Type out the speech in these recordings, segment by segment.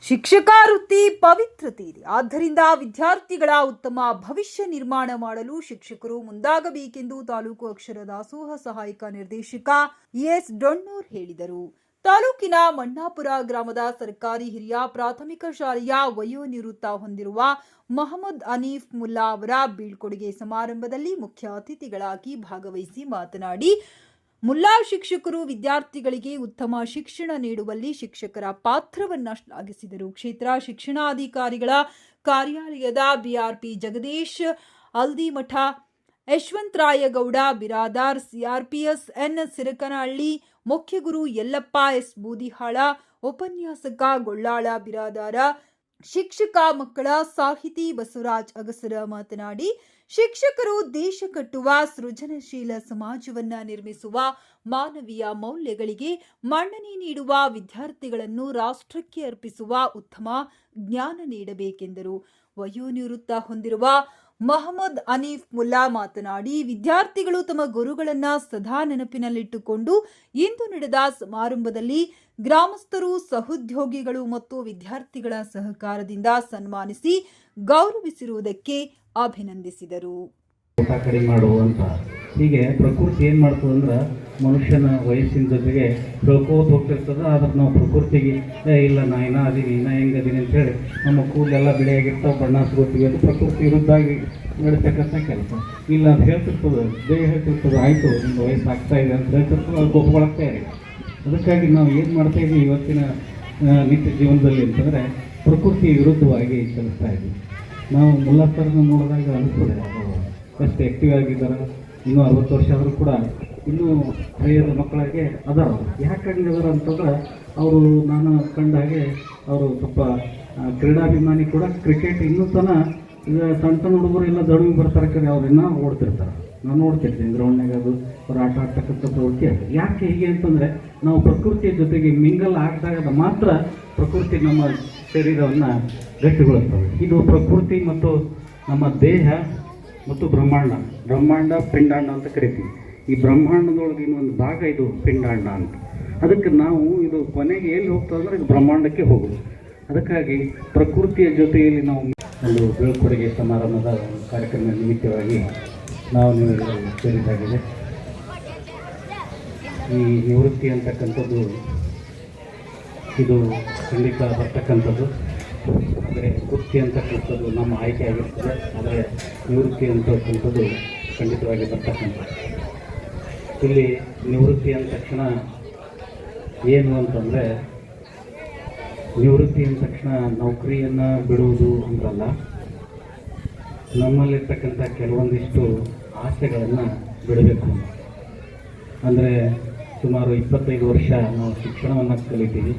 ಶಿಕ್ಷಕ ವೃತ್ತಿ ಪವಿತ್ರತೆ ಇದೆ. ಆದ್ದರಿಂದ ವಿದ್ಯಾರ್ಥಿಗಳ ಉತ್ತಮ ಭವಿಷ್ಯ ನಿರ್ಮಾಣ ಮಾಡಲು ಶಿಕ್ಷಕರು ಮುಂದಾಗಬೇಕೆಂದು ತಾಲೂಕು ಅಕ್ಷರ ದಾಸೋಹ ಸಹಾಯಕ ನಿರ್ದೇಶಕ ಎಸ್ ಡೊಣ್ಣೂರ್ ಹೇಳಿದರು. ತಾಲೂಕಿನ ಮಣ್ಣಾಪುರ ಗ್ರಾಮದ ಸರ್ಕಾರಿ ಹಿರಿಯ ಪ್ರಾಥಮಿಕ ಶಾಲೆಯ ವಯೋನಿವೃತ್ತ ಹೊಂದಿರುವ ಮೊಹಮ್ಮದ್ ಹನೀಫ್ ಮುಲ್ಲಾ ಅವರ ಬೀಳ್ಕೊಡುಗೆ ಸಮಾರಂಭದಲ್ಲಿ ಮುಖ್ಯ ಅತಿಥಿಗಳಾಗಿ ಭಾಗವಹಿಸಿ ಮಾತನಾಡಿ, ಮುಲ್ಲಾ ಶಿಕ್ಷಕರು ವಿದ್ಯಾರ್ಥಿಗಳಿಗೆ ಉತ್ತಮ ಶಿಕ್ಷಣ ನೀಡುವಲ್ಲಿ ಶಿಕ್ಷಕರ ಪಾತ್ರವನ್ನು ಶ್ಲಾಘಿಸಿದರು. ಕ್ಷೇತ್ರ ಶಿಕ್ಷಣಾಧಿಕಾರಿಗಳ ಕಾರ್ಯಾಲಯದ BRP Jagadish ಅಲ್ದಿಮಠ, Yashwantrayagouda Biradar, CRPS N ಸಿರಕನಹಳ್ಳಿ, ಮುಖ್ಯ ಗುರು ಯಲ್ಲಪ್ಪ ಎಸ್ ಬೂದಿಹಾಳ, ಉಪನ್ಯಾಸಕ ಗೊಳ್ಳಾಳ ಬಿರಾದಾರ, ಶಿಕ್ಷಕ ಮಕ್ಕಳ ಸಾಹಿತಿ ಬಸವರಾಜ್ ಅಗಸರ ಮಾತನಾಡಿ, ಶಿಕ್ಷಕರು ದೇಶ ಕಟ್ಟುವ, ಸೃಜನಶೀಲ ಸಮಾಜವನ್ನ ನಿರ್ಮಿಸುವ, ಮಾನವೀಯ ಮೌಲ್ಯಗಳಿಗೆ ಮನ್ನಣೆ ನೀಡುವ, ವಿದ್ಯಾರ್ಥಿಗಳನ್ನು ರಾಷ್ಟ್ರಕ್ಕೆ ಅರ್ಪಿಸುವ ಉತ್ತಮ ಜ್ಞಾನ ನೀಡಬೇಕೆಂದರು. ವಯೋನಿವೃತ್ತ ಹೊಂದಿರುವ ಮೊಹಮ್ಮದ್ ಹನೀಫ್ ಮುಲ್ಲಾ ಮಾತನಾಡಿ, ವಿದ್ಯಾರ್ಥಿಗಳು ತಮ್ಮ ಗುರುಗಳನ್ನ ಸದಾ ನೆನಪಿನಲ್ಲಿಟ್ಟುಕೊಂಡು ಇಂದು ನಡೆದ ಸಮಾರಂಭದಲ್ಲಿ ಗ್ರಾಮಸ್ಥರು, ಸಹೋದ್ಯೋಗಿಗಳು ಮತ್ತು ವಿದ್ಯಾರ್ಥಿಗಳ ಸಹಕಾರದಿಂದ ಸನ್ಮಾನಿಸಿ ಗೌರವಿಸಿರುವುದಕ್ಕೆ ಅಭಿನಂದಿಸಿದರು. ಊಟ ಕಡಿಮೆ ಮಾಡುವಂತ ಹೀಗೆ ಪ್ರಕೃತಿ ಏನು ಮಾಡ್ತದೆ ಅಂದ್ರೆ ಮನುಷ್ಯನ ವಯಸ್ಸಿನ ಜೊತೆಗೆ ಬೆಳ್ಕೋತ ಹೋಗ್ತಿರ್ತದೆ. ಆದ್ರೆ ನಾವು ಪ್ರಕೃತಿಗೆ ಇಲ್ಲ ನಾ ಇನ್ನೂ ಅದೀನಿ ಇನ್ನೂ ಹೆಂಗದೀನಿ ಅಂತೇಳಿ ನಮ್ಮ ಕೂದಲೆಲ್ಲ ಬಿಳಿಯಾಗಿರ್ತಾವೆ, ಬಣ್ಣ ಹಚ್ಕೋತೀವಿ. ಅದು ಪ್ರಕೃತಿ ವಿರುದ್ಧಾಗಿ ನಡೀತಕ್ಕಂಥ ಕೆಲಸ. ಇಲ್ಲ ಅಂತ ಹೇಳ್ತಿರ್ತದೆ, ದೇಹ ಹೇಳ್ತಿರ್ತದೆ, ಆಯಿತು ನಿಮ್ಗೆ ವಯಸ್ಸು ಆಗ್ತಾ ಇದೆ ಅಂತ ಹೇಳ್ತಿರ್ತದೆ, ಅದು ಒಪ್ಕೊಳಕ್ತಾ ಇದೆ. ಅದಕ್ಕಾಗಿ ನಾವು ಏನು ಮಾಡ್ತಾ ಇದ್ದೀವಿ ಇವತ್ತಿನ ನಿತ್ಯ ಜೀವನದಲ್ಲಿ ಅಂತಂದರೆ ಪ್ರಕೃತಿ ವಿರುದ್ಧವಾಗಿ ಚಲಿಸ್ತಾ ಇದ್ದೀವಿ. ನಾವು ಮುಲ್ಲಾ ಸರ್ನ ನೋಡಿದಾಗ ಅನಿಸ್ತದೆ ಎಷ್ಟು ಆ್ಯಕ್ಟಿವ್ ಆಗಿದ್ದಾರೆ. ಇನ್ನೂ 60 ವರ್ಷ ಆದರೂ ಕೂಡ ಇನ್ನೂ ಹಳೆಯದ ಮಕ್ಕಳಿಗೆ ಅದಾರ. ಯಾಕಾಗಿ ಅದಾರ ಅಂತಂದ್ರೆ ಅವರು ನಾನು ಕಂಡ ಹಾಗೆ ಅವರು ಸ್ವಲ್ಪ ಕ್ರೀಡಾಭಿಮಾನಿ ಕೂಡ. ಕ್ರಿಕೆಟ್ ಇನ್ನೂ ತನಕ ಈಗ ಸಣ್ಣ ಸಣ್ಣ ಹುಡುಗರು ಎಲ್ಲ ದಡುವಿಗೆ ಬರ್ತಾರೆ, ಕಡೆ ಅವ್ರು ಇನ್ನೂ ಓಡ್ತಿರ್ತಾರೆ. ನಾನು ನೋಡ್ತಿರ್ತೀನಿ ಗ್ರೌಂಡ್ನಾಗ ಅದು ಅವ್ರು ಆಟ ಆಡ್ತಕ್ಕಂಥ ಪ್ರವೃತ್ತಿ ಆಗಿದೆ. ಯಾಕೆ ಹೀಗೆ ಅಂತಂದರೆ ನಾವು ಪ್ರಕೃತಿಯ ಜೊತೆಗೆ ಮಿಂಗಲ್ ಆಗಿದಾಗ ಮಾತ್ರ ಪ್ರಕೃತಿ ನಮ್ಮ ಶರೀರವನ್ನು ಗಟ್ಟಿಗೊಳಿಸ್ತದೆ. ಇದು ಪ್ರಕೃತಿ ಮತ್ತು ನಮ್ಮ ದೇಹ ಮತ್ತು ಬ್ರಹ್ಮಾಂಡ ಪಿಂಡಾಂಡ ಅಂತ ಕರಿತೀವಿ. ಈ ಬ್ರಹ್ಮಾಂಡದೊಳಗೆ ಇನ್ನೊಂದು ಭಾಗ ಇದು ಪಿಂಡಾಂಡ ಅಂತ. ಅದಕ್ಕೆ ನಾವು ಇದು ಕೊನೆಗೆ ಎಲ್ಲಿ ಹೋಗ್ತದೆ ಅಂದರೆ ಇದು ಬ್ರಹ್ಮಾಂಡಕ್ಕೆ ಹೋಗೋದು. ಅದಕ್ಕಾಗಿ ಪ್ರಕೃತಿಯ ಜೊತೆಯಲ್ಲಿ ನಾವು ಒಂದು ಬೀಳ್ಕೊಡುಗೆ ಸಮಾರಂಭದ ಕಾರ್ಯಕ್ರಮ ನಿಮಿತ್ತವಾಗಿ ನಾವು ನೀವೆಲ್ಲರೂ ಸೇರಿದಾಗಿದೆ. ಈ ನಿವೃತ್ತಿ ಅಂತಕ್ಕಂಥದ್ದು ಇದು ಖಂಡಿತ ಬರ್ತಕ್ಕಂಥದ್ದು. ಅಂದರೆ ವೃತ್ತಿ ಅಂತಕ್ಕಂಥದ್ದು ನಮ್ಮ ಆಯ್ಕೆ ಆಗಿರ್ತದೆ, ಆದರೆ ನಿವೃತ್ತಿ ಅಂತಕ್ಕಂಥದ್ದು ಖಂಡಿತವಾಗಿ ಬರ್ತಕ್ಕಂಥದ್ದು. ಇಲ್ಲಿ ನಿವೃತ್ತಿ ಅಂದ ತಕ್ಷಣ ಏನು ಅಂತಂದರೆ, ನಿವೃತ್ತಿ ಅಂದ ತಕ್ಷಣ ನೌಕರಿಯನ್ನು ಬಿಡುವುದು ಅಂತಲ್ಲ, ನಮ್ಮಲ್ಲಿರ್ತಕ್ಕಂಥ ಕೆಲವೊಂದಿಷ್ಟು ಆಸೆಗಳನ್ನು ಬಿಡಬೇಕು. ಅಂದರೆ ಸುಮಾರು 25 ವರ್ಷ ನಾವು ಶಿಕ್ಷಣವನ್ನು ಕಲಿತೀವಿ,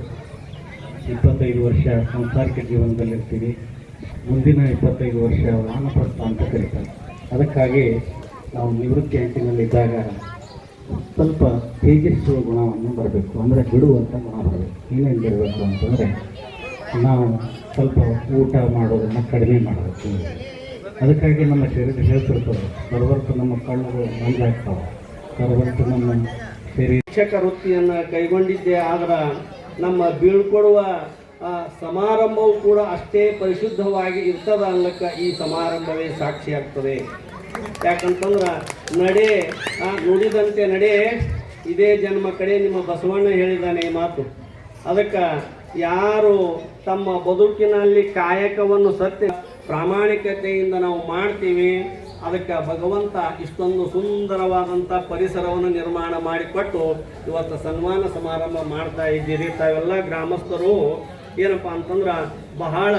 25 ವರ್ಷ ಸಂಸಾರಿಕ ಜೀವನದಲ್ಲಿರ್ತೀವಿ, ಮುಂದಿನ 25 ವರ್ಷ ವಾನಪ್ರಸ್ಥ ಅಂತ ಕರೀತಾರೆ. ಅದಕ್ಕಾಗಿ ನಾವು ನಿವೃತ್ತಿ ಅಂಚಿನಲ್ಲಿದ್ದಾಗ ಸ್ವಲ್ಪ ತೇಜಸ್ಸುವ ಗುಣವನ್ನು ಬರಬೇಕು, ಅಂದರೆ ಬಿಡುವಂಥ ಗುಣ ಬರಬೇಕು. ಏನೇನು ಬಿಡಬೇಕು ಅಂತಂದರೆ, ನಾವು ಸ್ವಲ್ಪ ಊಟ ಮಾಡೋದನ್ನು ಕಡಿಮೆ ಮಾಡಬೇಕು. ಅದಕ್ಕಾಗಿ ನಮ್ಮ ಶರೀರ ಹೇಳ್ತಿರ್ತದೆ, ಬರಬರ್ತು ನಮ್ಮ ಕಣ್ಣುಗಳು ಮಂಜಾಗ್ತಾವೆ, ಬರಬರ್ತು ನಮ್ಮ ಶರೀರ. ಶಿಕ್ಷಕ ವೃತ್ತಿಯನ್ನು ಕೈಗೊಂಡಿದ್ದೆ. ಆದ್ರೆ ನಮ್ಮ ಬೀಳ್ಕೊಡುವ ಸಮಾರಂಭವು ಕೂಡ ಅಷ್ಟೇ ಪರಿಶುದ್ಧವಾಗಿ ಇರ್ತದ ಅನ್ನಕ್ಕೆ ಈ ಸಮಾರಂಭವೇ ಸಾಕ್ಷಿಯಾಗ್ತದೆ. ಯಾಕಂತಂದ್ರೆ ನಡೆ ನುಡಿದಂತೆ ನಡೆ, ಇದೇ ಜನ್ಮ ಕಡೆ ನಿಮ್ಮ ಬಸವಣ್ಣ ಹೇಳಿದ್ದಾನೆ ಈ ಮಾತು. ಅದಕ್ಕೆ ಯಾರು ತಮ್ಮ ಬದುಕಿನಲ್ಲಿ ಕಾಯಕವನ್ನು ಸತ್ಯ ಪ್ರಾಮಾಣಿಕತೆಯಿಂದ ನಾವು ಮಾಡ್ತೀವಿ, ಅದಕ್ಕೆ ಭಗವಂತ ಇಷ್ಟೊಂದು ಸುಂದರವಾದಂಥ ಪರಿಸರವನ್ನು ನಿರ್ಮಾಣ ಮಾಡಿಕೊಟ್ಟು ಇವತ್ತು ಸನ್ಮಾನ ಸಮಾರಂಭ ಮಾಡ್ತಾ ಇದ್ದೀರಿ. ತಾವೆಲ್ಲ ಗ್ರಾಮಸ್ಥರು ಏನಪ್ಪ ಅಂತಂದ್ರೆ ಬಹಳ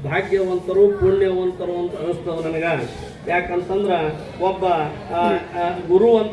ಭಾಗ್ಯವಂತರು, ಪುಣ್ಯವಂತರು ಅಂತ ಅನಿಸ್ತದೆ ನನಗೆ. ಯಾಕಂತಂದ್ರೆ ಒಬ್ಬ ಗುರು ಅಂತ